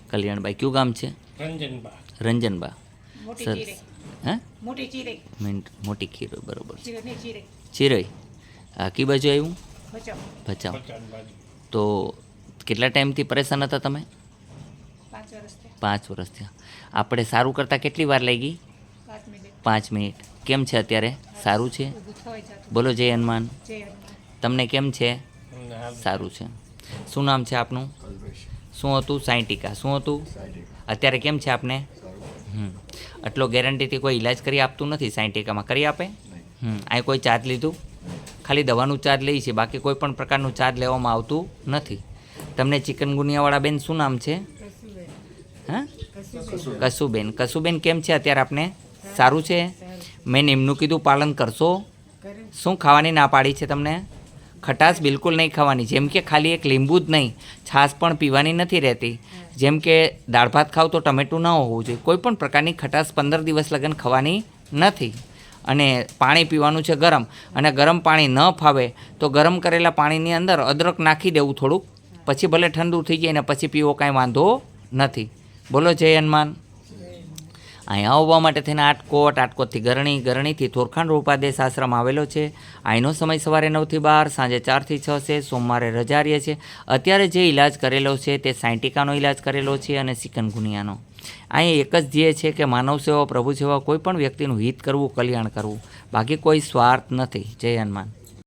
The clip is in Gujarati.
કલ્યાણભાઈ કયું ગામ છે? રંજનબા. રંજનબા. મોટી સરસ. ચીરે. હે? મોટી ચીરે. મોટી ખીરો, બરાબર છે. ચીરે નહીં ચીરે. ચિરઈ. આ કઈ બાજુ આવ્યું? બચાવ. ભચાઉ. પચાસ બાજુ. તો કેટલા ટાઈમથી પરેશાન હતા તમે? 5 વર્ષથી. 5 વર્ષ થયા. આપણે સારું કરતાં કેટલી વાર લાગી? 5 મિનિટ. 5 મિનિટ. કેમ છે અત્યારે? સારું છે? ઊભું થવાય જતું. બોલો જય હનુમાન. જય હનુમાન. તમને કેમ છે? અમને હાલ સારું છે. શું નામ છે આપનું? શું હતું? સાયન્ટિકા. શું હતું? અત્યારે કેમ છે આપને? આટલો ગેરંટીથી કોઈ ઈલાજ કરી આપતું નથી સાયન્ટિકામાં? કરી આપે? અહીં કોઈ ચાર્જ લીધું? ખાલી દવાનું ચાર્જ લઈ છે, બાકી કોઈ પણ પ્રકારનું ચાર્જ લેવામાં આવતું નથી. તમને ચિકનગુનિયાવાળા બેન શું નામ છે? હા, કસુબેન. કસુબેન કેમ છે અત્યારે આપને? સારું છે? મેં એમનું કીધું પાલન કરશો? શું ખાવાની ના પાડી છે તમને? ખટાશ બિલકુલ નહીં ખાવાની. જેમ કે ખાલી એક લીંબુ જ નહીં, છાશ પણ પીવાની નથી રહેતી. જેમ કે દાળ ભાત ખાવ તો ટમેટું ન હોવું જોઈએ. કોઈ પણ પ્રકારની ખટાશ 15 દિવસ લગન ખાવાની નથી. અને પાણી પીવાનું છે ગરમ. અને ગરમ પાણી ન ફાવે તો ગરમ કરેલા પાણીની અંદર અદરક નાખી દેવું થોડુંક, પછી ભલે ઠંડુ થઈ જાય ને પછી પીવો, કાંઈ વાંધો નથી. બોલો જય હનુમાન. અહીંયા આવવા માટે થઈને આટકોટથી ગરણી, ગરણીથી થોરખાંડ રૂપાદેશ આશ્રમ આવેલો છે. અહીંનો સમય સવારે 9 થી 12, સાંજે 4 થી 6 છે. સોમવારે રજા રહે છે. અત્યારે જે ઇલાજ કરેલો છે તે સાયન્ટિકાનો ઇલાજ કરેલો છે અને ચિકનગુનિયાનો. અહીં એક જ ધ્યેય છે કે માનવ સેવા, પ્રભુ સેવા, કોઈ પણ વ્યક્તિનું હિત કરવું, કલ્યાણ કરવું, બાકી કોઈ સ્વાર્થ નથી. જય હનુમાન.